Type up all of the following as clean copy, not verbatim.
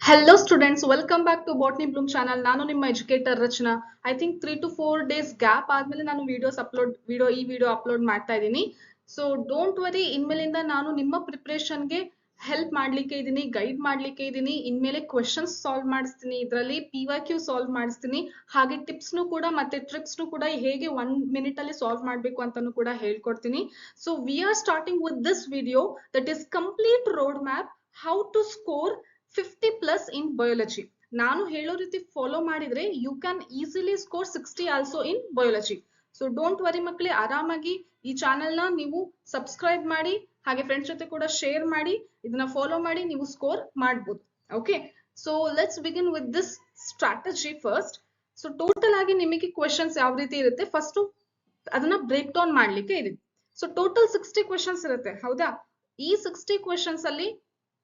Hello students, welcome back to Botany Bloom channel. ನಾನು ನಿಮ್ಮ educator Rachana. I think 3 to 4 days gap ಆದ್ಮೇಲೆ ನಾನು video upload ಮಾಡ್ತಾ ಇದ್ದೀನಿ. ಸೊ ಡೋಂಟ್ ವರಿ, ಇನ್ಮೇಲಿಂದ ನಾನು ನಿಮ್ಮ ಪ್ರಿಪರೇಷನ್ಗೆ ಹೆಲ್ಪ್ ಮಾಡ್ಲಿಕ್ಕೆ ಇದ್ದೀನಿ, ಗೈಡ್ ಮಾಡ್ಲಿಕ್ಕೆ ಇದ್ದೀನಿ. ಇನ್ಮೇಲೆ ಕ್ವೆಶನ್ಸ್ ಸಾಲ್ವ್ ಮಾಡಿಸ್ತೀನಿ, ಇದರಲ್ಲಿ PYQ ಸಾಲ್ವ್ ಮಾಡಿಸ್ತೀನಿ, ಹಾಗೆ ಟಿಪ್ಸ್ನು ಕೂಡ ಮತ್ತೆ ಟ್ರಿಕ್ಸ್ನು ಕೂಡ ಹೇಗೆ 1 ಮಿನಿಟ್ ಅಲ್ಲಿ ಸಾಲ್ವ್ ಮಾಡಬೇಕು ಅಂತಾನು ಕೂಡ ಹೇಳ್ಕೊಡ್ತೀನಿ. So we are starting with this video that is complete road map how to score 50+ in biology. ನಾನು ಹೇಳೋ ರೀತಿ ಫಾಲೋ ಮಾಡಿದ್ರೆ you can easily score 60 also in biology. So don't worry ಮಕ್ಕಳೇ, ಆರಾಮಾಗಿ ಈ ಚಾನೆಲ್ ನ ನೀವು ಸಬ್ಸ್ಕ್ರೈಬ್ ಮಾಡಿ, ಹಾಗೆ ಫ್ರೆಂಡ್ಸ್ ಜೊತೆ ಕೂಡ ಶೇರ್ ಮಾಡಿ, ಇದನ್ನ ಫಾಲೋ ಮಾಡಿ ನೀವು ಸ್ಕೋರ್ ಮಾಡಬಹುದು. Okay, so let's begin with this strategy first. So total ಆಗಿ ನಿಮಗೆ ಕ್ವೆಶನ್ಸ್ ಯಾವ ರೀತಿ ಇರುತ್ತೆ, ಫಸ್ಟ್ ಅದನ್ನ ಬ್ರೇಕ್ ಡೌನ್ ಮಾಡ್ಲಿಕ್ಕೆ ಇದೆ. ಸೊ ಟೋಟಲ್ 60 ಕ್ವೆಶನ್ಸ್ ಇರುತ್ತೆ, ಹೌದಾ? ಈ 60 ಕ್ವೆಶನ್ಸ್ ಅಲ್ಲಿ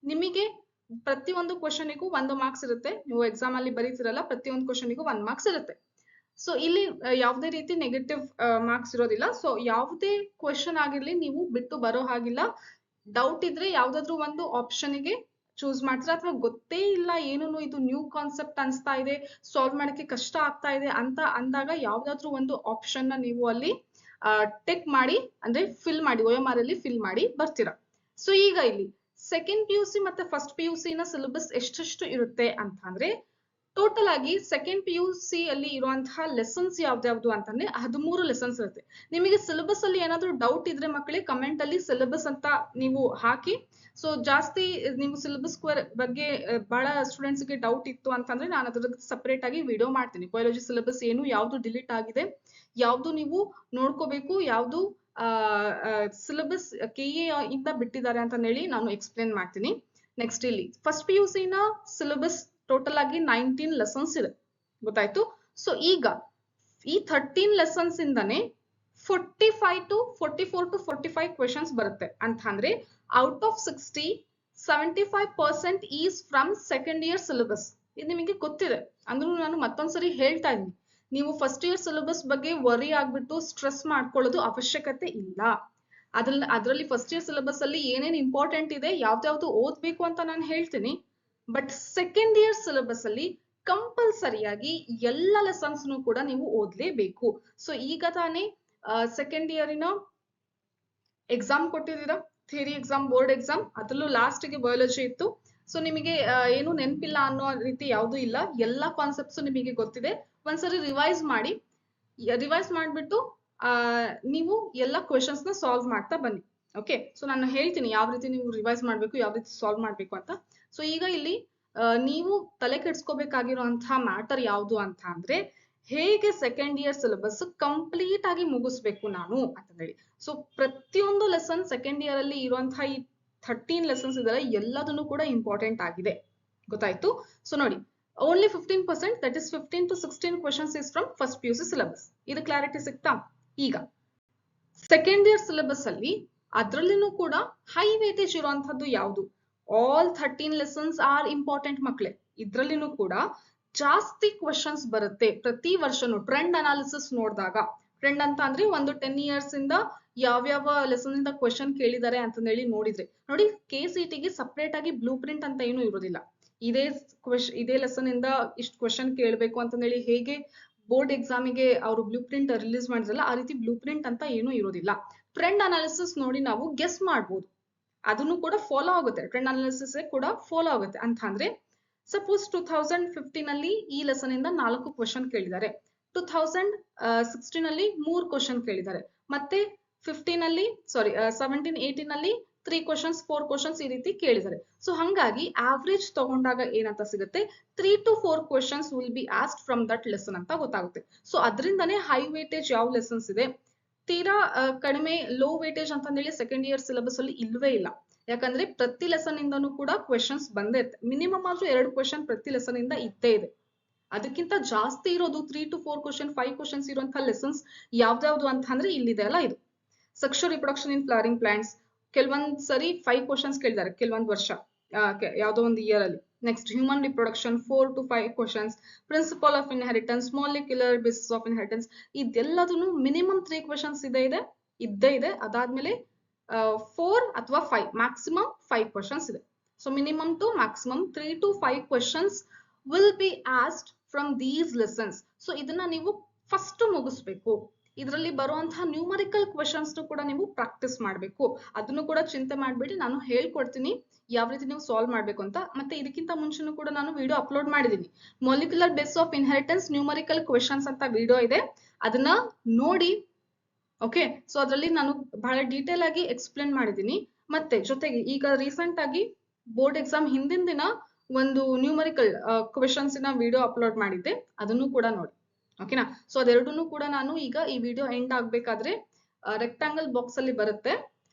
ನಿಮಗೆ ಪ್ರತಿಯೊಂದು ಕ್ವಶನಿಗೂ 1 ಮಾರ್ಕ್ಸ್ ಇರುತ್ತೆ. ನೀವು ಎಕ್ಸಾಮ್ ಅಲ್ಲಿ ಬರೀತಿರಲ್ಲ, ಪ್ರತಿಯೊಂದು ಕ್ವಶನಿಗೂ 1 ಮಾರ್ಕ್ಸ್ ಇರುತ್ತೆ. ಸೊ ಇಲ್ಲಿ ಯಾವುದೇ ರೀತಿ ನೆಗೆಟಿವ್ ಮಾರ್ಕ್ಸ್ ಇರೋದಿಲ್ಲ. ಸೊ ಯಾವುದೇ ಕ್ವಶನ್ ಆಗಿರ್ಲಿ ನೀವು ಬಿಟ್ಟು ಬರೋ ಹಾಗಿಲ್ಲ. ಡೌಟ್ ಇದ್ರೆ ಯಾವ್ದಾದ್ರು ಒಂದು ಆಪ್ಷನ್ಗೆ ಚೂಸ್ ಮಾಡ್ತೀರಾ, ಅಥವಾ ಗೊತ್ತೇ ಇಲ್ಲ ಏನೂ ಇದು ನ್ಯೂ ಕಾನ್ಸೆಪ್ಟ್ ಅನ್ಸ್ತಾ ಇದೆ, ಸಾಲ್ವ್ ಮಾಡಕ್ಕೆ ಕಷ್ಟ ಆಗ್ತಾ ಇದೆ ಅಂತ ಅಂದಾಗ ಯಾವ್ದಾದ್ರು ಒಂದು ಆಪ್ಷನ್ ನ ನೀವು ಅಲ್ಲಿ ಟೆಕ್ ಮಾಡಿ, ಅಂದ್ರೆ ಫಿಲ್ ಮಾಡಿ, OMR ಅಲ್ಲಿ ಫಿಲ್ ಮಾಡಿ ಬರ್ತೀರಾ. ಸೊ ಈಗ ಇಲ್ಲಿ ಸೆಕೆಂಡ್ PUC ಮತ್ತೆ ಫಸ್ಟ್ PUC ನ ಸಿಲೆಬಸ್ ಎಷ್ಟೆಷ್ಟು ಇರುತ್ತೆ ಅಂತ ಅಂದ್ರೆ, ಟೋಟಲ್ ಆಗಿ ಸೆಕೆಂಡ್ PUC ಅಲ್ಲಿ ಇರುವಂತಹ ಲೆಸನ್ಸ್ ಯಾವ್ದು ಅಂತಂದ್ರೆ 13 ಲೆಸನ್ಸ್ ಇರುತ್ತೆ. ನಿಮಗೆ ಸಿಲೆಬಸ್ ಅಲ್ಲಿ ಏನಾದ್ರು ಡೌಟ್ ಇದ್ರೆ ಮಕ್ಕಳೇ ಕಮೆಂಟ್ ಅಲ್ಲಿ ಸಿಲೆಬಸ್ ಅಂತ ನೀವು ಹಾಕಿ. ಸೊ ಜಾಸ್ತಿ ನೀವು ಸಿಲೆಬಸ್ ಬಗ್ಗೆ ಬಹಳ ಸ್ಟೂಡೆಂಟ್ಸ್ ಗೆ ಡೌಟ್ ಇತ್ತು ಅಂತಂದ್ರೆ ನಾನು ಅದ್ರ ಸಪರೇಟ್ ಆಗಿ ವಿಡಿಯೋ ಮಾಡ್ತೀನಿ. ಬಯಾಲಜಿ ಸಿಲೆಬಸ್ ಏನು, ಯಾವ್ದು ಡಿಲೀಟ್ ಆಗಿದೆ, ಯಾವ್ದು ನೀವು ನೋಡ್ಕೋಬೇಕು, ಯಾವ್ದು ಸಿಲೆಬಸ್ KA ಇಂದ ಬಿಟ್ಟಿದ್ದಾರೆ ಅಂತ ಹೇಳಿ ನಾನು ಎಕ್ಸ್ಪ್ಲೇನ್ ಮಾಡ್ತೀನಿ. ನೆಕ್ಸ್ಟ್ ಇಲ್ಲಿ ಫಸ್ಟ್ PUC ನ ಸಿಲೆಬಸ್ ಟೋಟಲ್ ಆಗಿ 19 ಲೆಸನ್ಸ್ ಇದೆ, ಗೊತ್ತಾಯ್ತು? ಸೊ ಈಗ ಈ 13 ಲೆಸನ್ಸ್ ಇಂದಾನೆ 45 to 45 ಕ್ವೆಶನ್ಸ್ ಬರುತ್ತೆ ಅಂತ ಅಂದ್ರೆ out of 60 75% is from second year syllabus. ಇದು ನಿಮಗೆ ಗೊತ್ತಿದೆ ಅಂದ್ರೂ ನಾನು ಮತ್ತೊಂದ್ಸರಿ ಹೇಳ್ತಾ ಇದ್ದೀನಿ, ನೀವು ಫಸ್ಟ್ ಇಯರ್ ಸಿಲೆಬಸ್ ಬಗ್ಗೆ ವರಿ ಆಗ್ಬಿಟ್ಟು ಸ್ಟ್ರೆಸ್ ಮಾಡ್ಕೊಳ್ಳೋದು ಅವಶ್ಯಕತೆ ಇಲ್ಲ. ಅದರಲ್ಲಿ ಫಸ್ಟ್ ಇಯರ್ ಸಿಲೆಬಸ್ ಅಲ್ಲಿ ಏನೇನ್ ಇಂಪಾರ್ಟೆಂಟ್ ಇದೆ, ಯಾವ್ದಾವ್ದು ಓದ್ಬೇಕು ಅಂತ ನಾನು ಹೇಳ್ತೀನಿ. ಬಟ್ ಸೆಕೆಂಡ್ ಇಯರ್ ಸಿಲೆಬಸ್ ಅಲ್ಲಿ ಕಂಪಲ್ಸರಿಯಾಗಿ ಎಲ್ಲ ಲೆಸನ್ಸ್ ಕೂಡ ನೀವು ಓದ್ಲೇಬೇಕು. ಸೊ ಈಗ ತಾನೇ ಸೆಕೆಂಡ್ ಇಯರಿನ ಎಕ್ಸಾಮ್ ಕೊಟ್ಟಿದ್ದೀರಾ, ಥಿಯರಿ ಎಕ್ಸಾಮ್, ಬೋರ್ಡ್ ಎಕ್ಸಾಮ್. ಅದ್ರಲ್ಲೂ ಲಾಸ್ಟ್ ಗೆ ಬಯಾಲಜಿ ಇತ್ತು. ಸೊ ನಿಮಗೆ ಏನು ನೆನಪಿಲ್ಲ ಅನ್ನೋ ರೀತಿ ಯಾವ್ದು ಇಲ್ಲ, ಎಲ್ಲಾ ಕಾನ್ಸೆಪ್ಟ್ಸ್ ನಿಮಗೆ ಗೊತ್ತಿದೆ. ಒಂದ್ಸರಿ ರಿವೈಸ್ ಮಾಡಿ, ರಿವೈಸ್ ಮಾಡ್ಬಿಟ್ಟು ನೀವು ಎಲ್ಲ ಕ್ವೆಶನ್ಸ್ ನ ಸಾಲ್ವ್ ಮಾಡ್ತಾ ಬನ್ನಿ. ಓಕೆ, ಸೊ ನಾನು ಹೇಳ್ತೀನಿ ಯಾವ ರೀತಿ ನೀವು ರಿವೈಸ್ ಮಾಡ್ಬೇಕು, ಯಾವ ರೀತಿ ಸಾಲ್ವ್ ಮಾಡ್ಬೇಕು ಅಂತ. ಸೊ ಈಗ ಇಲ್ಲಿ ನೀವು ತಲೆ ಕೆಡ್ಸ್ಕೋಬೇಕಾಗಿರುವಂತಹ ಮ್ಯಾಟರ್ ಯಾವುದು ಅಂತ ಅಂದ್ರೆ, ಹೇಗೆ ಸೆಕೆಂಡ್ ಇಯರ್ ಸಿಲೆಬಸ್ ಕಂಪ್ಲೀಟ್ ಆಗಿ ಮುಗಿಸ್ಬೇಕು ನಾನು ಅಂತ ಹೇಳಿ. ಸೊ ಪ್ರತಿಯೊಂದು ಲೆಸನ್ ಸೆಕೆಂಡ್ ಇಯರ್ ಅಲ್ಲಿ ಇರುವಂತಹ ಈ 13 ಲೆಸನ್ಸ್ ಇದೆಲ್ಲ ಎಲ್ಲದನ್ನು ಕೂಡ ಇಂಪಾರ್ಟೆಂಟ್ ಆಗಿದೆ, ಗೊತ್ತಾಯ್ತು? ಸೊ ನೋಡಿ, only 15%, that is 15 to 16 questions is from first PUC syllabus. ಇದು ಕ್ಲಾರಿಟಿ ಸಿಗ್ತಾ? ಈಗ ಸೆಕೆಂಡ್ ಇಯರ್ ಸಿಲೆಬಸ್ ಅಲ್ಲಿ ಅದ್ರಲ್ಲಿನೂ ಕೂಡ ಹೈ ವೇಟೇಜ್ ಇರುವಂತದ್ದು ಯಾವುದು? ಆಲ್ 13 ಲೆಸನ್ಸ್ ಆರ್ ಇಂಪಾರ್ಟೆಂಟ್ ಮಕ್ಳೆ. ಇದ್ರಲ್ಲಿನೂ ಕೂಡ ಜಾಸ್ತಿ ಕ್ವೆಶನ್ಸ್ ಬರುತ್ತೆ ಪ್ರತಿ ವರ್ಷನು. ಟ್ರೆಂಡ್ ಅನಾಲಿಸಿಸ್ ನೋಡಿದಾಗ, ಟ್ರೆಂಡ್ ಅಂತ ಅಂದ್ರೆ ಒಂದು 10 ಇಯರ್ಸ್ ಇಂದ ಯಾವ್ಯಾವ ಲೆಸನ್ ಇಂದ ಕ್ವೆಶನ್ ಕೇಳಿದ್ದಾರೆ ಅಂತ ಹೇಳಿ ನೋಡಿದ್ರೆ ನೋಡಿ, KCET ಗೆ ಸಪರೇಟ್ ಆಗಿ ಬ್ಲೂ ಪ್ರಿಂಟ್ ಅಂತ ಏನು ಇರೋದಿಲ್ಲ. ಇದೇ ಲೆಸನ್ ಇಂದ ಇಷ್ಟು ಕ್ವೆಶನ್ ಕೇಳಬೇಕು ಅಂತ ಹೇಳಿ ಹೇಗೆ ಬೋರ್ಡ್ ಎಕ್ಸಾಮಿಗೆ ಅವರು ಬ್ಲೂ ಪ್ರಿಂಟ್ ರಿಲೀಸ್ ಮಾಡಿದ್ರಲ್ಲ, ಆ ರೀತಿ ಬ್ಲೂ ಪ್ರಿಂಟ್ ಅಂತ ಏನು ಇರೋದಿಲ್ಲ. ಟ್ರೆಂಡ್ ಅನಾಲಿಸಿಸ್ ನೋಡಿ ನಾವು ಗೆಸ್ ಮಾಡ್ಬೋದು, ಅದನ್ನು ಕೂಡ ಫಾಲೋ ಆಗುತ್ತೆ. ಟ್ರೆಂಡ್ ಅನಾಲಿಸಿಸ್ ಕೂಡ ಫಾಲೋ ಆಗುತ್ತೆ ಅಂತ ಅಂದ್ರೆ, ಸಪೋಸ್ 2015 ಅಲ್ಲಿ ಈ ಲೆಸನ್ ಇಂದ 4 ಕ್ವೆಶನ್ ಕೇಳಿದ್ದಾರೆ, 2016 ಅಲ್ಲಿ 3 ಕ್ವೆಶನ್ ಕೇಳಿದ್ದಾರೆ, ಮತ್ತೆ 17 18 ಅಲ್ಲಿ 3 ಕ್ವೆಶನ್ಸ್ 4 ಕ್ವೆಶನ್ಸ್ ಈ ರೀತಿ ಕೇಳಿದ್ದಾರೆ. ಸೊ ಹಂಗಾಗಿ ಆವರೇಜ್ ತಗೊಂಡಾಗ ಏನಂತ ಸಿಗುತ್ತೆ, 3 to 4 questions will be asked from that lesson ಅಂತ ಗೊತ್ತಾಗುತ್ತೆ. ಸೊ ಅದರಿಂದಾನೇ ಹೈ ವೇಟೇಜ್ ಯಾವ ಲೆಸನ್ಸ್ ಇದೆ, ತೀರಾ ಕಡಿಮೆ ಲೋ ವೇಟೇಜ್ ಅಂತ ಹೇಳಿ ಸೆಕೆಂಡ್ ಇಯರ್ ಸಿಲೆಬಸ್ ಅಲ್ಲಿ ಇಲ್ವೇ ಇಲ್ಲ. ಯಾಕಂದ್ರೆ ಪ್ರತಿ ಲೆಸನ್ ಇಂದನೂ ಕೂಡ ಕ್ವೆಶನ್ಸ್ ಬಂದೇ ಇರುತ್ತೆ. ಮಿನಿಮಮ್ ಆದ್ರೂ 2 ಕ್ವೆಶನ್ ಪ್ರತಿ ಲೆಸನ್ ಇಂದ ಇದ್ದೇ ಇದೆ. ಅದಕ್ಕಿಂತ ಜಾಸ್ತಿ ಇರೋದು 3 to 4 ಕ್ವೆಶನ್ 5 ಕ್ವೆಶನ್ಸ್ ಇರುವಂತಹ ಲೆಸನ್ಸ್ ಯಾವ್ದಾವ್ದು ಅಂತ ಅಂದ್ರೆ ಇಲ್ಲಿದೆ ಅಲ್ಲ, ಇದು ಸೆಕ್ಷುವಲ್ ರಿಪ್ರೊಡಕ್ಷನ್ ಇನ್ ಫ್ಲವರಿಂಗ್ ಪ್ಲಾಂಟ್ಸ್. ಕೆಲವೊಂದ್ ಸರಿ 5 ಕ್ವೆಶನ್ಸ್ ಕೇಳಿದ್ದಾರೆ ಕೆಲವೊಂದ್ ವರ್ಷ, ಯಾವ್ದೋ ಒಂದು ಇಯರ್ ಅಲ್ಲಿ. Next human reproduction 4 to 5 questions. Principle of inheritance, molecular basis of inheritance, ಇದೆಲ್ಲದನ್ನು ಮಿನಿಮಮ್ 3 ಕ್ವೆಶನ್ಸ್ ಇದ್ದೇ ಇದೆ. ಅದಾದ್ಮೇಲೆ 4 ಅಥವಾ 5, ಮ್ಯಾಕ್ಸಿಮಮ್ 5 ಕ್ವೆಶನ್ಸ್ ಇದೆ. So minimum to maximum 3 to 5 questions will be asked from these lessons. So ಇದನ್ನ ನೀವು ಫಸ್ಟ್ ಮುಗಿಸ್ಬೇಕು. ಇದರಲ್ಲಿ ಬರುವಂತಹ ನ್ಯೂಮರಿಕಲ್ ಕ್ವೆಶನ್ಸ್ ಕೂಡ ನೀವು ಪ್ರಾಕ್ಟೀಸ್ ಮಾಡಬೇಕು. ಅದನ್ನು ಕೂಡ ಚಿಂತೆ ಮಾಡಬೇಡಿ, ನಾನು ಹೇಳ್ಕೊಡ್ತೀನಿ ಯಾವ ರೀತಿ ನೀವು ಸಾಲ್ವ್ ಮಾಡಬೇಕು ಅಂತ. ಮತ್ತೆ ಇದಕ್ಕಿಂತ ಮುಂಚೆನೂ ಕೂಡ ನಾನು ವಿಡಿಯೋ ಅಪ್ಲೋಡ್ ಮಾಡಿದ್ದೀನಿ. Molecular base of inheritance numerical questions ಅಂತ ವಿಡಿಯೋ ಇದೆ, ಅದನ್ನ ನೋಡಿ. ಓಕೆ, ಸೊ ಅದರಲ್ಲಿ ನಾನು ಬಹಳ ಡೀಟೇಲ್ ಆಗಿ ಎಕ್ಸ್ಪ್ಲೇನ್ ಮಾಡಿದ್ದೀನಿ. ಮತ್ತೆ ಜೊತೆಗೆ ಈಗ ರೀಸೆಂಟ್ ಆಗಿ ಬೋರ್ಡ್ ಎಕ್ಸಾಮ್ ಹಿಂದಿನ ದಿನ ಒಂದು ನ್ಯೂಮರಿಕಲ್ ಕ್ವೆಶನ್ಸ್ ನ ವಿಡಿಯೋ ಅಪ್ಲೋಡ್ ಮಾಡಿದ್ದೆ, ಅದನ್ನು ಕೂಡ ನೋಡಿ. ಓಕೆನಾ, ಸೊ ಅದೆರಡನ್ನೂ ಕೂಡ ನಾನು ಈಗ ಈ ವಿಡಿಯೋ ಎಂಡ್ ಆಗ್ಬೇಕಾದ್ರೆ ರೆಕ್ಟಾಂಗಲ್ ಬಾಕ್ಸ್ ಅಲ್ಲಿ ಬರುತ್ತೆ,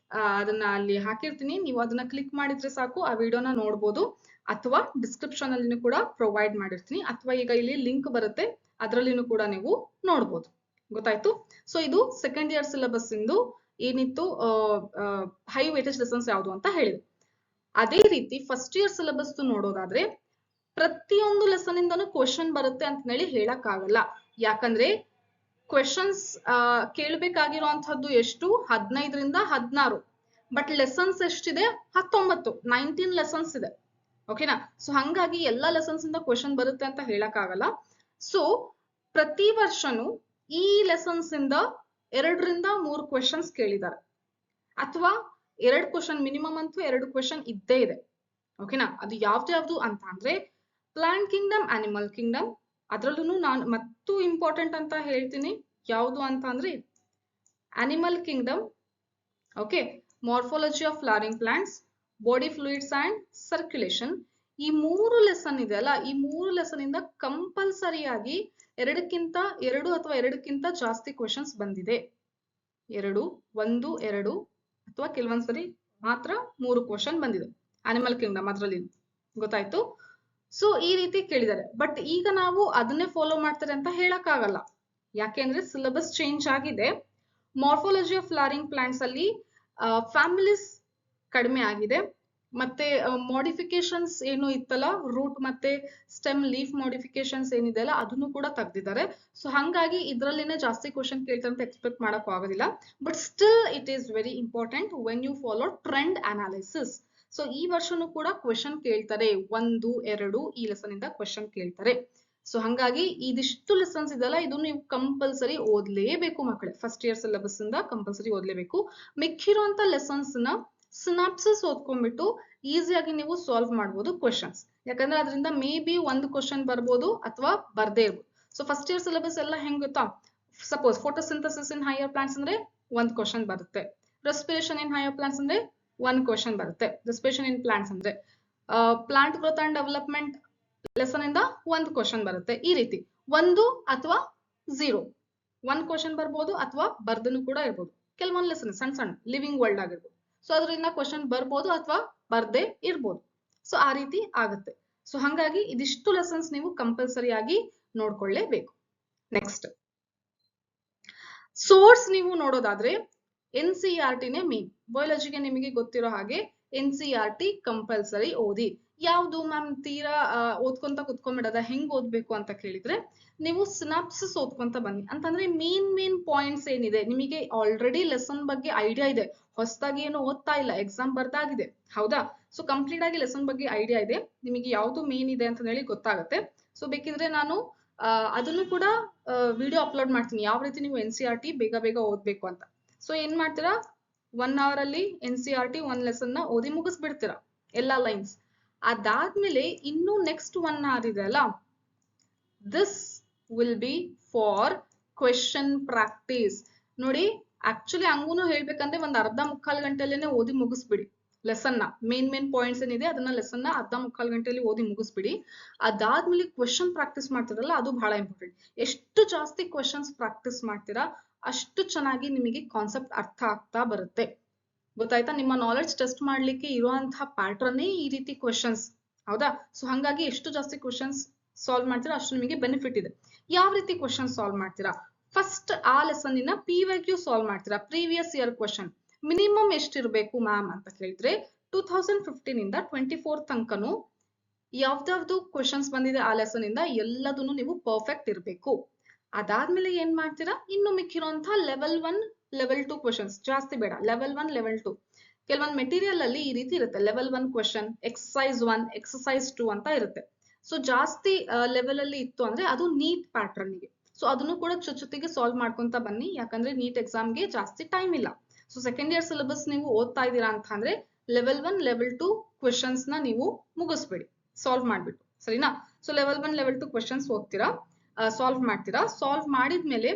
ಅದನ್ನ ಅಲ್ಲಿ ಹಾಕಿರ್ತೀನಿ. ನೀವು ಅದನ್ನ ಕ್ಲಿಕ್ ಮಾಡಿದ್ರೆ ಸಾಕು ಆ ವಿಡಿಯೋನ ನೋಡ್ಬೋದು, ಅಥವಾ ಡಿಸ್ಕ್ರಿಪ್ಷನ್ ಅಲ್ಲಿ ಕೂಡ ಪ್ರೊವೈಡ್ ಮಾಡಿರ್ತೀನಿ, ಅಥವಾ ಈಗ ಇಲ್ಲಿ ಲಿಂಕ್ ಬರುತ್ತೆ ಅದರಲ್ಲಿನೂ ಕೂಡ ನೀವು ನೋಡ್ಬೋದು. ಗೊತ್ತಾಯ್ತು? ಸೊ ಇದು ಸೆಕೆಂಡ್ ಇಯರ್ ಸಿಲೆಬಸ್ ಇಂದು ಏನಿತ್ತು ಹೈ ವೇಟೇಜ್ ಲೆಸನ್ಸ್ ಯಾವುದು ಅಂತ ಹೇಳಿದೆ. ಅದೇ ರೀತಿ ಫಸ್ಟ್ ಇಯರ್ ಸಿಲೆಬಸ್ ನೋಡೋದಾದ್ರೆ ಪ್ರತಿಯೊಂದು ಲೆಸನ್ ಇಂದನೂ ಕ್ವೆಶನ್ ಬರುತ್ತೆ ಅಂತ ಹೇಳಿ ಹೇಳಕ್ ಆಗಲ್ಲ. ಯಾಕಂದ್ರೆ ಕ್ವೆಶನ್ಸ್ ಕೇಳಬೇಕಾಗಿರುವಂತಹದ್ದು ಎಷ್ಟು 15ರಿಂದ 16, ಬಟ್ ಲೆಸನ್ಸ್ ಎಷ್ಟಿದೆ 19 ಲೆಸನ್ಸ್ ಇದೆ. ಓಕೆನಾ, ಸೊ ಹಂಗಾಗಿ ಎಲ್ಲಾ ಲೆಸನ್ಸ್ ಇಂದ ಕ್ವೆಶನ್ ಬರುತ್ತೆ ಅಂತ ಹೇಳಕ್ ಆಗಲ್ಲ. ಸೊ ಪ್ರತಿ ವರ್ಷನೂ ಈ ಲೆಸನ್ಸ್ ಇಂದ 2ರಿಂದ 3 ಕ್ವೆಶನ್ಸ್ ಕೇಳಿದ್ದಾರೆ, ಅಥವಾ 2 ಕ್ವೆಶನ್ ಮಿನಿಮಮ್ ಅಂತೂ 2 ಕ್ವೆಶನ್ ಇದ್ದೇ ಇದೆ. ಓಕೆನಾ, ಅದು ಯಾವ್ದು ಅಂತ ಅಂದ್ರೆ ಪ್ಲಾಂಟ್ ಕಿಂಗ್ಡಮ್, ಅನಿಮಲ್ ಕಿಂಗ್ಡಮ್. ಅದ್ರಲ್ಲೂ ನಾನು ಮತ್ತು ಇಂಪಾರ್ಟೆಂಟ್ ಅಂತ ಹೇಳ್ತೀನಿ ಯಾವುದು ಅಂತ ಅಂದ್ರೆ animal Kingdom. Okay, morphology of flowering plants, body fluids and circulation. ಈ 3 ಲೆಸನ್ ಇದೆ ಅಲ್ಲ, ಈ 3 ಲೆಸನ್ ಇಂದ ಕಂಪಲ್ಸರಿಯಾಗಿ 2 ಅಥವಾ 2ಕ್ಕಿಂತ ಜಾಸ್ತಿ ಕ್ವೆಶನ್ಸ್ ಬಂದಿದೆ. 1, 2 ಅಥವಾ ಕೆಲವೊಂದ್ಸರಿ ಮಾತ್ರ 3 ಕ್ವೆಶನ್ ಬಂದಿದೆ ಅನಿಮಲ್ ಕಿಂಗ್ಡಮ್ ಅದ್ರಲ್ಲಿ. ಗೊತ್ತಾಯ್ತು? ಸೊ ಈ ರೀತಿ ಕೇಳಿದ್ದಾರೆ, ಬಟ್ ಈಗ ನಾವು ಅದನ್ನೇ ಫಾಲೋ ಮಾಡ್ತಾರೆ ಅಂತ ಹೇಳಕ್ ಆಗಲ್ಲ. ಯಾಕೆಂದ್ರೆ ಸಿಲೆಬಸ್ ಚೇಂಜ್ ಆಗಿದೆ. ಮಾರ್ಫಾಲಜಿ ಆಫ್ ಫ್ಲವರಿಂಗ್ ಪ್ಲಾಂಟ್ಸ್ ಅಲ್ಲಿ ಫ್ಯಾಮಿಲೀಸ್ ಕಡಿಮೆ ಆಗಿದೆ, ಮತ್ತೆ ಮಾಡಿಫಿಕೇಶನ್ಸ್ ಏನು ಇತ್ತಲ್ಲ, ರೂಟ್ ಮತ್ತೆ ಸ್ಟೆಮ್ ಲೀಫ್ ಮಾಡಿಫಿಕೇಶನ್ಸ್ ಏನಿದೆ ಅಲ್ಲ ಅದನ್ನು ಕೂಡ ತೆಗ್ದಿದ್ದಾರೆ. ಸೊ ಹಂಗಾಗಿ ಇದ್ರಲ್ಲಿನೇ ಜಾಸ್ತಿ ಕ್ವೆಶನ್ ಕೇಳ್ತಾರೆ ಅಂತ ಎಕ್ಸ್ಪೆಕ್ಟ್ ಮಾಡಕ್ ಆಗೋದಿಲ್ಲ. But still it is very important when you follow trend analysis. So ಈ ವರ್ಷನೂ ಕೂಡ ಕ್ವೆಶನ್ ಕೇಳ್ತಾರೆ, 1, 2 ಈ ಲೆಸನ್ ಇಂದ ಕ್ವೆಶನ್ ಕೇಳ್ತಾರೆ. ಸೊ ಹಂಗಾಗಿ ಇದಿಷ್ಟು ಲೆಸನ್ಸ್ ಇದೆಲ್ಲ ಇದು ನೀವು ಕಂಪಲ್ಸರಿ ಓದ್ಲೇಬೇಕು ಮಕ್ಕಳೇ. ಫಸ್ಟ್ ಇಯರ್ ಸಿಲೆಬಸ್ ಇಂದ ಕಂಪಲ್ಸರಿ ಓದ್ಲೇಬೇಕು. ಮಿಕ್ಕಿರುವಂತ ಲೆಸನ್ಸ್ ನ ಸಿನಾಪ್ಸಿಸ್ ಓದ್ಕೊಂಡ್ಬಿಟ್ಟು ಈಸಿಯಾಗಿ ನೀವು ಸಾಲ್ವ್ ಮಾಡ್ಬೋದು ಕ್ವೆಶನ್ಸ್. ಯಾಕಂದ್ರೆ ಅದರಿಂದ ಮೇ ಬಿ 1 ಕ್ವೆಶನ್ ಬರ್ಬೋದು ಅಥವಾ ಬರ್ದೇ ಇರ್ಬೋದು. ಸೊ ಫಸ್ಟ್ ಇಯರ್ ಸಿಲೆಬಸ್ ಎಲ್ಲ ಹೆಂಗ್ ಗೊತ್ತಾ, suppose photosynthesis in higher plants ಅಂದ್ರೆ 1 ಕ್ವೆಶನ್ ಬರುತ್ತೆ, ರೆಸ್ಪಿರೇಷನ್ ಇನ್ ಹೈಯರ್ ಪ್ಲಾಂಟ್ಸ್ ಅಂದ್ರೆ 1 ಕ್ವೆಶನ್ ಬರುತ್ತೆ, ರೆಸ್ಪಿರೇಷನ್ ಇನ್ ಪ್ಲಾಂಟ್ಸ್ ಅಂದ್ರೆ plant growth and development lesson ಇಂದ 1 ಕ್ವೆಶನ್ ಬರುತ್ತೆ. ಈ ರೀತಿ 1 ಅಥವಾ 0 1 ಕ್ವೆಶನ್ ಬರ್ಬೋದು, ಅಥವಾ ಬರ್ದನು ಕೂಡ ಇರ್ಬೋದು. ಕೆಲವೊಂದು ಲೆಸನ್ ಸಣ್ಣ ಲಿವಿಂಗ್ ವರ್ಲ್ಡ್ ಆಗಿರ್ಬೋದು, ಸೊ ಅದರಿಂದ ಕ್ವೆಶನ್ ಬರ್ಬೋದು ಅಥವಾ ಬರ್ದೇ ಇರ್ಬೋದು. ಸೊ ಆ ರೀತಿ ಆಗುತ್ತೆ. ಸೊ ಹಂಗಾಗಿ ಇದಿಷ್ಟು ಲೆಸನ್ಸ್ ನೀವು ಕಂಪಲ್ಸರಿ ಆಗಿ ನೋಡ್ಕೊಳ್ಳೇಬೇಕು. ನೆಕ್ಸ್ಟ್ ಸೋರ್ಸ್ ನೀವು ನೋಡೋದಾದ್ರೆ NCERT ನೇ ಮೇನ್. ಬಯಾಲಜಿಗೆ ನಿಮಗೆ ಗೊತ್ತಿರೋ ಹಾಗೆ NCERT ಕಂಪಲ್ಸರಿ ಓದಿ. ಯಾವ್ದು ಮ್ಯಾಮ್ ತೀರಾ ಓದ್ಕೊಂತ ಕುತ್ಕೊಂಡ್ಬಿಡದ, ಹೆಂಗ್ ಓದ್ಬೇಕು ಅಂತ ಕೇಳಿದ್ರೆ ನೀವು ಸಿನಾಪ್ಸಿಸ್ ಓದ್ಕೊಂತ ಬನ್ನಿ. ಅಂತಂದ್ರೆ ಮೇನ್ ಪಾಯಿಂಟ್ಸ್ ಏನಿದೆ ನಿಮಗೆ ಆಲ್ರೆಡಿ ಲೆಸನ್ ಬಗ್ಗೆ ಐಡಿಯಾ ಇದೆ, ಹೊಸದಾಗಿ ಏನು ಓದ್ತಾ ಇಲ್ಲ, ಎಕ್ಸಾಮ್ ಬರ್ದಾಗಿದೆ, ಹೌದಾ? ಸೊ ಕಂಪ್ಲೀಟ್ ಆಗಿ ಲೆಸನ್ ಬಗ್ಗೆ ಐಡಿಯಾ ಇದೆ, ನಿಮಗೆ ಯಾವ್ದು ಮೇನ್ ಇದೆ ಅಂತ ಹೇಳಿ ಗೊತ್ತಾಗುತ್ತೆ. ಸೊ ಬೇಕಿದ್ರೆ ನಾನು ಅದನ್ನು ಕೂಡ ವಿಡಿಯೋ ಅಪ್ಲೋಡ್ ಮಾಡ್ತೀನಿ, ಯಾವ ರೀತಿ ನೀವು NCERT ಬೇಗ ಓದ್ಬೇಕು ಅಂತ. ಸೊ ಏನ್ ಮಾಡ್ತೀರಾ, 1 hour ಅಲ್ಲಿ NCERT 1 ಲೆಸನ್ ನ ಓದಿ ಮುಗಿಸ್ಬಿಡ್ತೀರಾ ಎಲ್ಲಾ ಲೈನ್ಸ್. ಅದಾದ್ಮೇಲೆ ಇನ್ನು ನೆಕ್ಸ್ಟ್ 1 hour ಇದೆ ಅಲ್ಲ, this will be for question practice. ನೋಡಿ ಆಕ್ಚುಲಿ ಹಂಗೂನು ಹೇಳ್ಬೇಕಂದ್ರೆ ಒಂದ್ ಅರ್ಧ ಮುಕ್ಕಾಲ್ ಗಂಟೆಲೇನೆ ಓದಿ ಮುಗಿಸ್ಬಿಡಿ ಲೆಸನ್ ನ. ಮೇನ್ ಪಾಯಿಂಟ್ಸ್ ಏನಿದೆ ಅದನ್ನ ಲೆಸನ್ ನ ಅರ್ಧ ಮುಕ್ಕಾಲ್ ಗಂಟೆಯಲ್ಲಿ ಓದಿ ಮುಗಿಸ್ಬಿಡಿ. ಅದಾದ್ಮೇಲೆ ಕ್ವೆಶನ್ ಪ್ರಾಕ್ಟೀಸ್ ಮಾಡ್ತಿರಲ್ಲ, ಅದು ಬಹಳ ಇಂಪಾರ್ಟೆಂಟ್. ಎಷ್ಟು ಜಾಸ್ತಿ ಕ್ವೆಶನ್ಸ್ ಪ್ರಾಕ್ಟೀಸ್ ಮಾಡ್ತೀರಾ ಅಷ್ಟು ಚೆನ್ನಾಗಿ ನಿಮಗೆ ಕಾನ್ಸೆಪ್ಟ್ ಅರ್ಥ ಆಗ್ತಾ ಬರುತ್ತೆ. ಗೊತ್ತಾಯ್ತಾ? ನಿಮ್ಮ ನಾಲೆಡ್ಜ್ ಟೆಸ್ಟ್ ಮಾಡ್ಲಿಕ್ಕೆ ಇರುವಂತಹ ಪ್ಯಾಟರ್ನೇ ಈ ರೀತಿ ಕ್ವೆಶನ್ಸ್, ಹೌದಾ? ಸೊ ಹಂಗಾಗಿ ಎಷ್ಟು ಜಾಸ್ತಿ ಕ್ವೆಶನ್ಸ್ ಸಾಲ್ವ್ ಮಾಡ್ತೀರಾ ಅಷ್ಟು ನಿಮಗೆ ಬೆನಿಫಿಟ್ ಇದೆ. ಯಾವ ರೀತಿ ಕ್ವೆಶನ್ ಸಾಲ್ವ್ ಮಾಡ್ತೀರಾ, ಫಸ್ಟ್ ಆ ಲೆಸನ್ ಇನ PYQ ಸಾಲ್ವ್ ಮಾಡ್ತೀರಾ. ಪ್ರೀವಿಯಸ್ ಇಯರ್ ಕ್ವೆಶನ್ ಮಿನಿಮಮ್ ಎಷ್ಟಿರ್ಬೇಕು ಮ್ಯಾಮ್ ಅಂತ ಕೇಳಿದ್ರೆ 2015 ಇಂದ 24 ತನಕನು ಯಾವ್ದಾವ್ದು ಕ್ವೆಶನ್ಸ್ ಬಂದಿದೆ ಆ ಲೆಸನ್ ಇಂದ ಎಲ್ಲದನ್ನು ನೀವು ಪರ್ಫೆಕ್ಟ್ ಇರ್ಬೇಕು. ಅದಾದ್ಮೇಲೆ ಏನ್ ಮಾಡ್ತೀರಾ, ಇನ್ನು ಮಿಕ್ಕಿರುವಂತಹ ಲೆವೆಲ್ 1 ಲೆವೆಲ್ 2 ಕ್ವೆಶನ್ಸ್, ಜಾಸ್ತಿ ಬೇಡ, ಲೆವೆಲ್ 1 ಲೆವೆಲ್ 2 ಕೆಲವೊಂದು ಮೆಟೀರಿಯಲ್ ಅಲ್ಲಿ ಈ ರೀತಿ ಇರುತ್ತೆ, ಲೆವೆಲ್ 1 ಕ್ವೆಶನ್, ಎಕ್ಸಸೈಸ್ 1, ಎಕ್ಸಸೈಸ್ 2 ಅಂತ ಇರುತ್ತೆ. ಸೊ ಜಾಸ್ತಿ ಲೆವೆಲ್ ಅಲ್ಲಿ ಇತ್ತು ಅಂದ್ರೆ ಅದು ನೀಟ್ ಪ್ಯಾಟರ್ನ್ ಗೆ. ಸೊ ಅದನ್ನು ಕೂಡ ಜೊತೆಗೆ ಸಾಲ್ವ್ ಮಾಡ್ಕೊಂತ ಬನ್ನಿ, ಯಾಕಂದ್ರೆ ನೀಟ್ ಎಕ್ಸಾಮ್ಗೆ ಜಾಸ್ತಿ ಟೈಮ್ ಇಲ್ಲ. ಸೊ ಸೆಕೆಂಡ್ ಇಯರ್ ಸಿಲೆಬಸ್ ನೀವು ಓದ್ತಾ ಇದ್ದೀರಾ ಅಂತ ಅಂದ್ರೆ ಲೆವೆಲ್ 1, ಲೆವೆಲ್ 2 ಕ್ವೆಶನ್ಸ್ ನ ನೀವು ಮುಗಿಸ್ಬೇಡಿ, ಸಾಲ್ವ್ ಮಾಡ್ಬಿಟ್ಟು, ಸರಿನಾ? ಸೊ ಲೆವೆಲ್ 1, ಲೆವೆಲ್ 2 ಕ್ವೆಶನ್ಸ್ ಓದ್ತೀರಾ, ಸಾಲ್ವ್ ಮಾಡ್ತೀರಾ. ಸಾಲ್ವ್ ಮಾಡಿದ್ಮೇಲೆ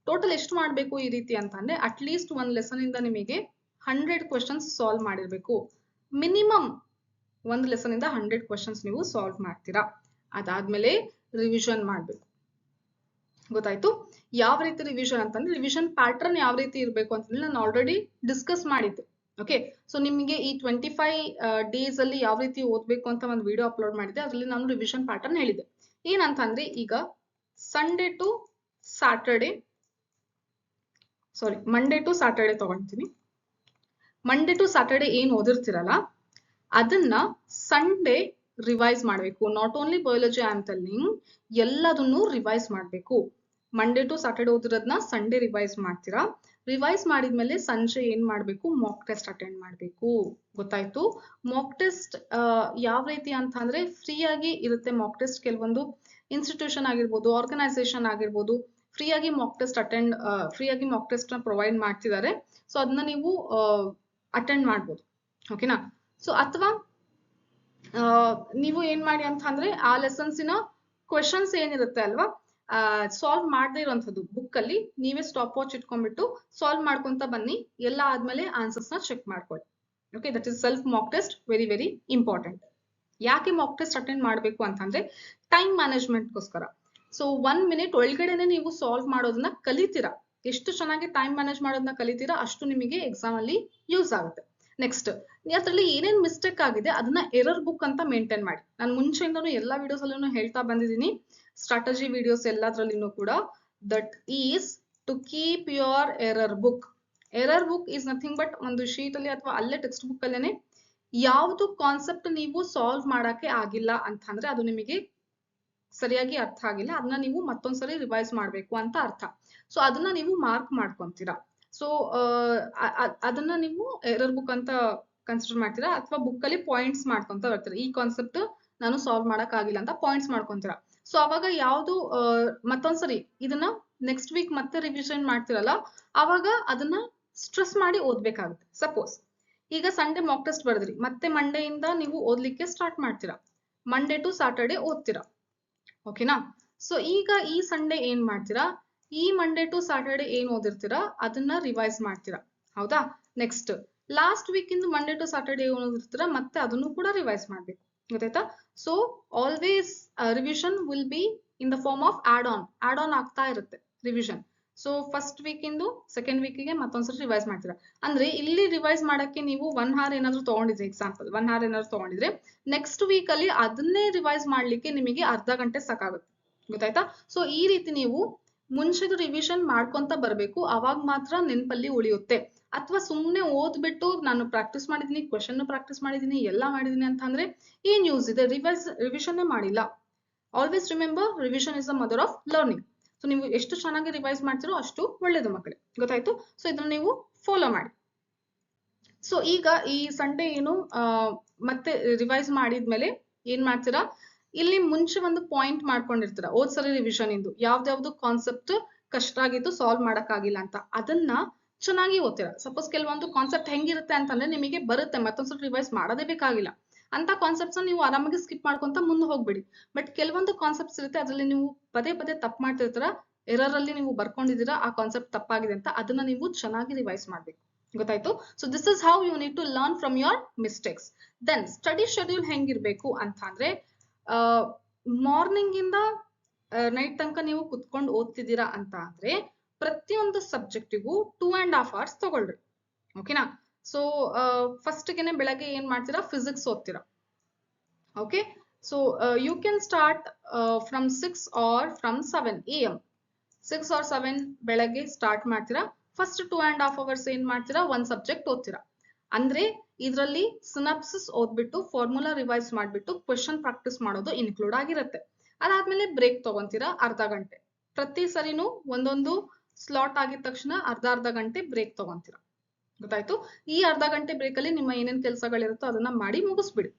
ಟೋಟಲ್ ಎಷ್ಟು ಮಾಡಬೇಕು ಈ ರೀತಿ ಅಂತ ಅಂದ್ರೆ ಅಟ್ ಲೀಸ್ಟ್ ಒಂದ್ ಲೆಸನ್ ಇಂದ ನಿಮಗೆ 100 ಕ್ವೆಶನ್ಸ್ ಸಾಲ್ವ್ ಮಾಡಿರ್ಬೇಕು. ಮಿನಿಮಮ್ ಒಂದು ಲೆಸನ್ ಇಂದ 100 ಕ್ವೆಶನ್ಸ್ ನೀವು ಸಾಲ್ವ್ ಮಾಡ್ತೀರಾ. ಅದಾದ್ಮೇಲೆ ರಿವಿಷನ್ ಮಾಡ್ಬೇಕು. ಗೊತ್ತಾಯ್ತು? ಯಾವ ರೀತಿ ರಿವಿಷನ್ ಅಂತಂದ್ರೆ ರಿವಿಷನ್ ಪ್ಯಾಟರ್ನ್ ಯಾವ ರೀತಿ ಇರಬೇಕು ಅಂತಂದ್ರೆ ನಾನು ಆಲ್ರೆಡಿ ಡಿಸ್ಕಸ್ ಮಾಡಿದ್ದೆ. ಓಕೆ, ಸೊ ನಿಮಗೆ ಈ 25 ಡೇಸ್ ಅಲ್ಲಿ ಯಾವ ರೀತಿ ಓದ್ಬೇಕು ಅಂತ ಒಂದು ವಿಡಿಯೋ ಅಪ್ಲೋಡ್ ಮಾಡಿದ್ದೆ, ಅದರಲ್ಲಿ ನಾನು ರಿವಿಷನ್ ಪ್ಯಾಟರ್ನ್ ಹೇಳಿದ್ದೆ. ಏನಂತಂದ್ರೆ ಈಗ Sunday to Saturday, sorry Monday to Saturday ತಗೊಂತೀನಿ. ಮಂಡೇ ಟು ಸ್ಯಾಟರ್ಡೆ ಏನ್ ಓದಿರ್ತೀರಲ್ಲ ಅದನ್ನ ಸಂಡೇ ರಿವೈಸ್ ಮಾಡಬೇಕು. Not only biology I am telling, ಎಲ್ಲದನ್ನು ರಿವೈಸ್ ಮಾಡಬೇಕು. ಮಂಡೇ ಟು ಸ್ಯಾಟರ್ಡೆ ಓದಿರೋದನ್ನ ಸಂಡೇ ರಿವೈಸ್ ಮಾಡ್ತೀರಾ. ರಿವೈಸ್ ಮಾಡಿದ್ಮೇಲೆ ಸಂಜೆ ಏನ್ ಮಾಡ್ಬೇಕು, ಮಾಕ್ ಟೆಸ್ಟ್ ಅಟೆಂಡ್ ಮಾಡ್ಬೇಕು. ಗೊತ್ತಾಯ್ತು? ಮಾಕ್ ಟೆಸ್ಟ್ ಯಾವ ರೀತಿ ಅಂತ ಅಂದ್ರೆ ಫ್ರೀ ಆಗಿ ಇರುತ್ತೆ ಮಾಕ್ ಟೆಸ್ಟ್. ಕೆಲವೊಂದು ಇನ್ಸ್ಟಿಟ್ಯೂಷನ್ ಆಗಿರ್ಬೋದು, ಆರ್ಗನೈಸೇಷನ್ ಆಗಿರ್ಬೋದು, ಫ್ರೀ ಆಗಿ ಮಾಕ್ ಟೆಸ್ಟ್ ನ ಪ್ರೊವೈಡ್ ಮಾಡ್ತಿದ್ದಾರೆ. ಸೊ ಅದನ್ನ ನೀವು ಅಟೆಂಡ್ ಮಾಡ್ಬೋದು. ಓಕೆನಾ? ಸೊ ಅಥವಾ ನೀವು ಏನ್ ಮಾಡಿ ಅಂತ ಅಂದ್ರೆ ಆ ಲೆಸನ್ಸಿನ ಕ್ವೆಶನ್ಸ್ ಏನಿರುತ್ತೆ ಅಲ್ವಾ, ಸಾಲ್ವ್ ಮಾಡದೇ ಇರುವಂತದ್ದು ಬುಕ್ ಅಲ್ಲಿ ನೀವೇ ಸ್ಟಾಪ್ ವಾಚ್ ಇಟ್ಕೊಂಡ್ಬಿಟ್ಟು ಸಾಲ್ವ್ ಮಾಡ್ಕೊಂತ ಬನ್ನಿ. ಎಲ್ಲ ಆದ್ಮೇಲೆ ಆನ್ಸರ್ಸ್ ನ ಚೆಕ್ ಮಾಡ್ಕೊಳ್ಳಿ. Okay, that is self mock test, very very important. ಯಾಕೆ ಮಾಕ್ ಟೆಸ್ಟ್ ಅಟೆಂಡ್ ಮಾಡಬೇಕು ಅಂತಂದ್ರೆ ಟೈಮ್ ಮ್ಯಾನೇಜ್ಮೆಂಟ್ಗೋಸ್ಕರ. ಸೊ 1 ಮಿನಿಟ್ ಒಳಗಡೆನೆ ನೀವು ಸಾಲ್ವ್ ಮಾಡೋದನ್ನ ಕಲಿತೀರಾ. ಎಷ್ಟು ಚೆನ್ನಾಗಿ ಟೈಮ್ ಮ್ಯಾನೇಜ್ ಮಾಡೋದನ್ನ ಕಲಿತೀರಾ ಅಷ್ಟು ನಿಮಗೆ ಎಕ್ಸಾಮ್ ಅಲ್ಲಿ ಯೂಸ್ ಆಗುತ್ತೆ. ನೆಕ್ಸ್ಟ್, ಅದ್ರಲ್ಲಿ ಏನೇನ್ ಮಿಸ್ಟೇಕ್ ಆಗಿದೆ ಅದನ್ನ ಎರರ್ ಬುಕ್ ಅಂತ ಮೇಂಟೈನ್ ಮಾಡಿ. ನಾನು ಮುಂಚೆಯಿಂದನೂ ಎಲ್ಲಾ ವಿಡಿಯೋಸ್ ಅಲ್ಲೂ ಹೇಳ್ತಾ ಬಂದಿದ್ದೀನಿ, ಸ್ಟ್ರಾಟಜಿ ವಿಡಿಯೋಸ್ ಎಲ್ಲದ್ರಲ್ಲಿನೂ ಕೂಡ, that is to keep your error book. Error book is nothing but ಒಂದು ಶೀಟ್ ಅಲ್ಲಿ ಅಥವಾ ಅಲ್ಲೇ ಟೆಕ್ಸ್ಟ್ ಬುಕ್ ಅಲ್ಲೇನೆ ಯಾವ್ದು ಕಾನ್ಸೆಪ್ಟ್ ನೀವು ಸಾಲ್ವ್ ಮಾಡಕ್ಕೆ ಆಗಿಲ್ಲ ಅಂತಂದ್ರೆ ಅದು ನಿಮಗೆ ಸರಿಯಾಗಿ ಅರ್ಥ ಆಗಿಲ್ಲ, ಅದನ್ನ ನೀವು ಮತ್ತೊಂದ್ಸರಿ ರಿವೈಸ್ ಮಾಡ್ಬೇಕು ಅಂತ ಅರ್ಥ. ಸೊ ಅದನ್ನ ನೀವು ಮಾರ್ಕ್ ಮಾಡ್ಕೊಂತೀರಾ. ಸೊ ಅದನ್ನ ನೀವು ಎರರ್ ಬುಕ್ ಅಂತ ಕನ್ಸಿಡರ್ ಮಾಡ್ತೀರಾ, ಅಥವಾ ಬುಕ್ ಅಲ್ಲಿ ಪಾಯಿಂಟ್ಸ್ ಮಾಡ್ಕೊಂತ ಬರ್ತೀರಾ. ಈ ಕಾನ್ಸೆಪ್ಟ್ ನಾನು ಸಾಲ್ವ್ ಮಾಡಕ್ ಆಗಿಲ್ಲ ಅಂತ ಪಾಯಿಂಟ್ಸ್ ಮಾಡ್ಕೊಂತೀರಾ. ಸೊ ಅವಾಗ ಯಾವ್ದು ಮತ್ತೊಂದ್ಸರಿ ಇದನ್ನ ನೆಕ್ಸ್ಟ್ ವೀಕ್ ಮತ್ತೆ ರಿವಿಷನ್ ಮಾಡ್ತಿರಲ್ಲ, ಅವಾಗ ಅದನ್ನ ಸ್ಟ್ರೆಸ್ ಮಾಡಿ ಓದ್ಬೇಕಾಗುತ್ತೆ. ಸಪೋಸ್ ಈಗ ಸಂಡೇ ಮಾಕ್ ಟೆಸ್ಟ್ ಬರೆದ್ರಿ, ಮತ್ತೆ ಮಂಡೇ ಇಂದ ನೀವು ಓದ್ಲಿಕ್ಕೆ ಸ್ಟಾರ್ಟ್ ಮಾಡ್ತೀರಾ, ಮಂಡೇ ಟು ಸ್ಯಾಟರ್ಡೆ ಓದ್ತೀರಾ. ಓಕೆನಾ? ಸೊ ಈಗ ಈ ಸಂಡೇ ಏನ್ ಮಾಡ್ತೀರಾ, ಈ ಮಂಡೇ ಟು ಸ್ಯಾಟರ್ಡೆ ಏನ್ ಓದಿರ್ತೀರಾ ಅದನ್ನ ರಿವೈಸ್ ಮಾಡ್ತೀರಾ. ಹೌದಾ? ನೆಕ್ಸ್ಟ್ ಲಾಸ್ಟ್ ವೀಕ್ ಇಂದು ಮಂಡೇ ಟು ಸ್ಯಾಟರ್ಡೆ ಏನ್ ಓದಿರ್ತೀರಾ ಮತ್ತೆ ಅದನ್ನು ಕೂಡ ರಿವೈಸ್ ಮಾಡ್ಬೇಕು. ಗೊತ್ತಾಯ್ತಾ? So always revision will be in the form of add on ಆಗ್ತಾ ಇರುತ್ತೆ ರಿವಿಷನ್. ಸೊ ಫಸ್ಟ್ ವೀಕ್ ಇಂದು ಸೆಕೆಂಡ್ ವೀಕಿಗೆ ಮತ್ತೊಂದ್ಸರಿ ರಿವೈಸ್ ಮಾಡ್ತೀರಾ. ಅಂದ್ರೆ ಇಲ್ಲಿ ರಿವೈಸ್ ಮಾಡಕ್ಕೆ ನೀವು 1 hour ಏನಾದ್ರು ತಗೊಂಡಿದ್ರೆ, ಎಕ್ಸಾಂಪಲ್ 1 hour ಏನಾದ್ರು ತಗೊಂಡಿದ್ರೆ, ನೆಕ್ಸ್ಟ್ ವೀಕ್ ಅಲ್ಲಿ ಅದನ್ನೇ ರಿವೈಸ್ ಮಾಡ್ಲಿಕ್ಕೆ ನಿಮಗೆ ಅರ್ಧ ಗಂಟೆ ಸಾಕಾಗುತ್ತೆ. ಗೊತ್ತಾಯ್ತಾ? ಸೊ ಈ ರೀತಿ ನೀವು ಮುಂಚೆದು ರಿವಿಷನ್ ಮಾಡ್ಕೊಂತ ಬರ್ಬೇಕು, ಅವಾಗ ಮಾತ್ರ ನೆನಪಲ್ಲಿ ಉಳಿಯುತ್ತೆ. ಅಥವಾ ಸುಮ್ನೆ ಓದ್ಬಿಟ್ಟು ನಾನು ಪ್ರಾಕ್ಟೀಸ್ ಮಾಡಿದೀನಿ, ಕ್ವೆಶನ್ ಪ್ರಾಕ್ಟೀಸ್ ಮಾಡಿದೀನಿ, ಎಲ್ಲ ಮಾಡಿದೀನಿ ಅಂತ ಅಂದ್ರೆ ಏನ್ ಯೂಸ್ ಇದೆ? ರಿವಿಷನ್ ಮಾಡಿಲ್ಲ. Always remember, revision is the mother of learning. So ನೀವು ಎಷ್ಟು ಚೆನ್ನಾಗಿ ರಿವೈಸ್ ಮಾಡ್ತೀರೋ ಅಷ್ಟು ಒಳ್ಳೇದು ಮಕ್ಕಳೇ. ಗೊತ್ತಾಯ್ತು? ಸೊ ಇದನ್ನ ನೀವು ಫಾಲೋ ಮಾಡಿ. ಸೊ ಈಗ ಈ ಸಂಡೇ ಏನು ಮತ್ತೆ ರಿವೈಸ್ ಮಾಡಿದ್ಮೇಲೆ ಏನ್ ಮಾಡ್ತೀರಾ, ಇಲ್ಲಿ ಮುಂಚೆ ಒಂದು ಪಾಯಿಂಟ್ ಮಾಡ್ಕೊಂಡಿರ್ತೀರಾ ಸರಿ ರಿವಿಷನ್ ಇಂದು ಯಾವ್ದಾವ್ದು ಕಾನ್ಸೆಪ್ಟ್ ಕಷ್ಟ ಆಗಿತ್ತು, ಸಾಲ್ವ್ ಮಾಡಕ್ ಆಗಿಲ್ಲ ಅಂತ, ಅದನ್ನ ಚೆನ್ನಾಗಿ ಓದ್ತೀರಾ. ಸಪೋಸ್ ಕೆಲವೊಂದು ಕಾನ್ಸೆಪ್ಟ್ ಹೆಂಗಿರುತ್ತೆ ಅಂತಂದ್ರೆ ನಿಮಗೆ ಬರುತ್ತೆ, ಮತ್ತೊಂದ್ಸಲ ರಿವೈಸ್ ಮಾಡೋದೇ ಬೇಕಾಗಿಲ್ಲ ಅಂತ ಕಾನ್ಸೆಪ್ಟ್ಸ್ ನೀವು ಆರಾಮಾಗಿ ಸ್ಕಿಪ್ ಮಾಡ್ಕೊಂತ ಮುಂದೆ ಹೋಗ್ಬಿಡಿ. ಬಟ್ ಕೆಲವೊಂದು ಕಾನ್ಸೆಪ್ಟ್ಸ್ ಇರುತ್ತೆ ಅದರಲ್ಲಿ ನೀವು ಪದೇ ಪದೇ ತಪ್ಪು ಮಾಡ್ತಿರ್ತೀರಾ, ಎರರ್ ಅಲ್ಲಿ ನೀವು ಬರ್ಕೊಂಡಿದ್ದೀರಾ ಆ ಕಾನ್ಸೆಪ್ಟ್ ತಪ್ಪಾಗಿದೆ ಅಂತ, ಅದನ್ನ ನೀವು ಚೆನ್ನಾಗಿ ರಿವೈಸ್ ಮಾಡ್ಬೇಕು. ಗೊತ್ತಾಯ್ತು? So this is how you need to learn from your mistakes. Then study schedule ಹೆಂಗಿರ್ಬೇಕು ಅಂತ ಅಂದ್ರೆ ಮಾರ್ನಿಂಗ್ ಇಂದ ನೈಟ್ ತನಕ ನೀವು ಕುತ್ಕೊಂಡು ಓದ್ತಿದ್ದೀರಾ ಅಂತ ಅಂದ್ರೆ ಪ್ರತಿಯೊಂದು ಸಬ್ಜೆಕ್ಟಿಗೂ 2.5 hours ತಗೊಳ್ರಿ. ಓಕೆನಾ? ಸೊ ಫಸ್ಟ್ ಗೆನೆ ಬೆಳಗ್ಗೆ ಏನ್ ಮಾಡ್ತೀರಾ, ಫಿಸಿಕ್ಸ್ ಓದ್ತೀರಾ. Okay, so you can start from 6 or from 7 AM. 6 or 7 ಬೆಳಗ್ಗೆ ಸ್ಟಾರ್ಟ್ ಮಾಡ್ತೀರಾ. ಫಸ್ಟ್ 2.5 hours ಏನ್ ಮಾಡ್ತೀರಾ, ಒಂದ್ ಸಬ್ಜೆಕ್ಟ್ ಓದ್ತೀರಾ. ಅಂದ್ರೆ ಇದರಲ್ಲಿ ಸಿನಾಪ್ಸಿಸ್ ಓದ್ಬಿಟ್ಟು ಫಾರ್ಮುಲಾ ರಿವೈಸ್ ಮಾಡ್ಬಿಟ್ಟು ಕ್ವೆಶನ್ ಪ್ರಾಕ್ಟೀಸ್ ಮಾಡೋದು ಇನ್ಕ್ಲೂಡ್ ಆಗಿರುತ್ತೆ. ಅದಾದ್ಮೇಲೆ ಬ್ರೇಕ್ ತಗೊಂತೀರಾ ಅರ್ಧ ಗಂಟೆ. ಪ್ರತಿ ಸರಿನೂ ಒಂದೊಂದು ಸ್ಲಾಟ್ ಆಗಿದ ತಕ್ಷಣ ಅರ್ಧ ಗಂಟೆ ಬ್ರೇಕ್ ತಗೊಂತೀರಾ. ಗೊತ್ತಾಯ್ತು. ಈ ಅರ್ಧ ಗಂಟೆ ಬ್ರೇಕ್ ಅಲ್ಲಿ ನಿಮ್ಮ ಏನೇನ್ ಕೆಲಸಗಳಿರುತ್ತೋ ಅದನ್ನ ಮಾಡಿ ಮುಗಿಸ್ಬಿಡಿ.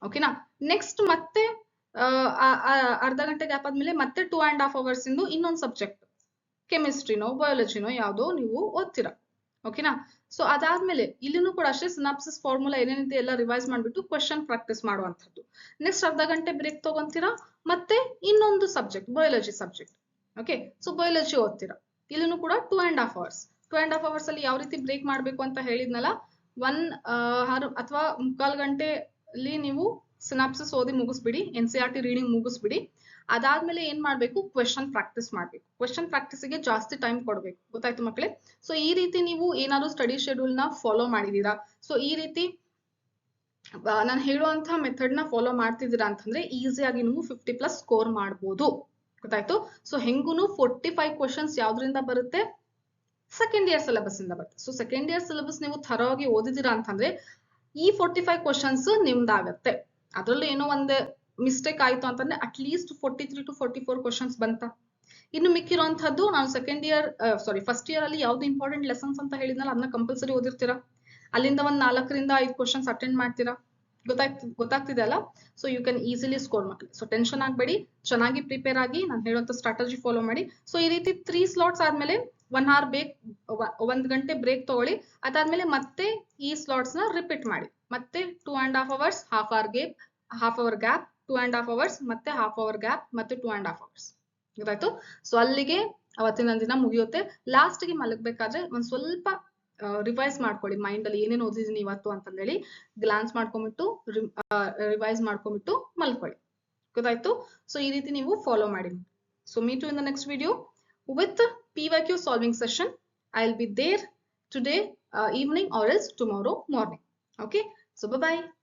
ಓಕೆನಾ. ನೆಕ್ಸ್ಟ್ ಮತ್ತೆ ಅರ್ಧ ಗಂಟೆ ಗ್ಯಾಪ್ ಆದ್ಮೇಲೆ ಮತ್ತೆ 2.5 hours ಇಂದು ಇನ್ನೊಂದು ಸಬ್ಜೆಕ್ಟ್, ಕೆಮಿಸ್ಟ್ರಿನೋ ಬಯಾಲಜಿನೋ ಯಾವ್ದೋ ನೀವು ಓದ್ತೀರಾ. ಓಕೆನಾ. ಸೊ ಅದಾದ್ಮೇಲೆ ಇಲ್ಲಿನೂ ಕೂಡ ಅಷ್ಟೇ ಸಿನಾಪ್ಸಿಸ್ ಫಾರ್ಮುಲಾ ಏನೇನಿದೆ ಎಲ್ಲ ರಿವೈಸ್ ಮಾಡ್ಬಿಟ್ಟು ಕ್ವೆಶನ್ ಪ್ರಾಕ್ಟೀಸ್ ಮಾಡುವಂಥದ್ದು. ನೆಕ್ಸ್ಟ್ ಅರ್ಧ ಗಂಟೆ ಬ್ರೇಕ್ ತಗೊಂತೀರಾ, ಮತ್ತೆ ಇನ್ನೊಂದು subject biology subject. Okay. So biology ಓದ್ತೀರಾ. ಇಲ್ಲಿನೂ ಕೂಡ 2.5 hours. 2.5 hours ಅಲ್ಲಿ ಯಾವ ರೀತಿ ಬ್ರೇಕ್ ಮಾಡ್ಬೇಕು ಅಂತ ಹೇಳಿದ್ನಲ್ಲ, 1 ಅಥವಾ 3/4 ಗಂಟೆಲಿ ನೀವು ಸಿನಾಪ್ಸಿಸ್ ಓದಿ ಮುಗಿಸ್ಬಿಡಿ, NCERT ರೀಡಿಂಗ್ ಮುಗಿಸ್ಬಿಡಿ. ಅದಾದ್ಮೇಲೆ ಏನ್ ಮಾಡ್ಬೇಕು, ಕ್ವೆಶನ್ ಪ್ರಾಕ್ಟೀಸ್ ಮಾಡ್ಬೇಕು. ಕ್ವೆಶನ್ ಪ್ರಾಕ್ಟೀಸ್ಗೆ ಜಾಸ್ತಿ ಟೈಮ್ ಕೊಡ್ಬೇಕು. ಗೊತ್ತಾಯ್ತು ಮಕ್ಕಳೇ. ಸೊ ಈ ರೀತಿ ನೀವು ಏನಾದ್ರು ಸ್ಟಡಿ ಶೆಡ್ಯೂಲ್ ನ ಫಾಲೋ ಮಾಡಿದೀರಾ, ಸೊ ಈ ರೀತಿ ನಾನು ಹೇಳುವಂತ ಮೆಥಡ್ ನ ಫಾಲೋ ಮಾಡ್ತಿದ್ದೀರಾ ಅಂತಂದ್ರೆ ಈಸಿಯಾಗಿ ನೀವು 50+ ಸ್ಕೋರ್ ಮಾಡ್ಬೋದು. ಗೊತ್ತಾಯ್ತು. ಸೊ ಹೆಂಗುನು 45 ಕ್ವಶನ್ಸ್ ಯಾವ್ದ್ರಿಂದ ಬರುತ್ತೆ, ಸೆಕೆಂಡ್ ಇಯರ್ ಸಿಲೆಬಸ್ ಇಂದ ಬರುತ್ತೆ. ಸೊ ಸೆಕೆಂಡ್ ಇಯರ್ ಸಿಲೆಬಸ್ ನೀವು ಥರವಾಗಿ ಓದಿದಿರಾ ಅಂತಂದ್ರೆ ಈ 45 ಕ್ವಶನ್ಸ್ ನಿಮ್ದಾಗತ್ತೆ. ಅದ್ರಲ್ಲೂ ಏನೋ ಒಂದು ಮಿಸ್ಟೇಕ್ ಆಯ್ತು ಅಂತಂದ್ರೆ ಅಟ್ ಲೀಸ್ಟ್ 43 to 44 ಕ್ವಶನ್ಸ್ ಬಂತ. ಇನ್ನು ಮಿಕ್ಕಿರುವಂತದ್ದು ನಾನು ಫಸ್ಟ್ ಇಯರ್ ಅಲ್ಲಿ ಯಾವ್ದು ಇಂಪಾರ್ಟೆಂಟ್ ಲೆಸನ್ಸ್ ಅಂತ ಹೇಳಿದ್ನಲ್ಲ ಅದನ್ನ ಕಂಪಲ್ಸರಿ ಓದಿರ್ತೀರಾ. ಅಲ್ಲಿಂದ ಒಂದ್ 4 ರಿಂದ 5 ಕ್ವಶನ್ಸ್ ಅಟೆಂಡ್ ಮಾಡ್ತೀರಾ. ಗೊತ್ತಾಗ್ತಿದೆ ಅಲ್ಲ. So you can easily score ಮಕ್ಕಳು. ಸೊ ಟೆನ್ಷನ್ ಆಗ್ಬೇಡಿ, ಚೆನ್ನಾಗಿ ಪ್ರಿಪೇರ್ ಆಗಿ ನಾನು ಹೇಳುವಂತ ಸ್ಟ್ರಾಟಜಿ ಫಾಲೋ ಮಾಡಿ. ಸೊ ಈ ರೀತಿ 3 ಸ್ಲಾಟ್ಸ್ ಆದ್ಮೇಲೆ 1 hour ಬ್ರೇಕ್, 1 ಗಂಟೆ ಬ್ರೇಕ್ ತಗೊಳ್ಳಿ. ಅದಾದ್ಮೇಲೆ ಮತ್ತೆ ಈ ಸ್ಲಾಟ್ಸ್ ನ ರಿಪೀಟ್ ಮಾಡಿ. ಮತ್ತೆ 2.5 hours, half hour gap, 2.5 hours, ಮತ್ತೆ half hour ಗ್ಯಾಪ್, ಮತ್ತೆ 2.5 hours. ಗೊತ್ತಾಯ್ತು. ಸೊ ಅಲ್ಲಿಗೆ ಅವತ್ತಿನ ದಿನ ಮುಗಿಯುತ್ತೆ. ಲಾಸ್ಟ್ ಗೆ ಮಲಗಬೇಕಾದ್ರೆ ಒಂದ್ ಸ್ವಲ್ಪ ರಿವೈಸ್ ಮಾಡ್ಕೊಳ್ಳಿ, ಮೈಂಡ್ ಅಲ್ಲಿ ಏನೇನು ಓದಿದೀನಿ ಇವತ್ತು ಅಂತಂದೇಳಿ ಗ್ಲಾನ್ಸ್ ಮಾಡ್ಕೊಂಡ್ಬಿಟ್ಟು ರಿವೈಸ್ ಮಾಡ್ಕೊಂಡ್ಬಿಟ್ಟು ಮಲ್ಕೊಳ್ಳಿ. ಗೊತ್ತಾಯ್ತು. ಸೊ ಈ ರೀತಿ ನೀವು ಫಾಲೋ ಮಾಡಿ. So meet you in the next video with PYQ solving session. I'll be there today evening or else tomorrow morning. Okay. So bye bye.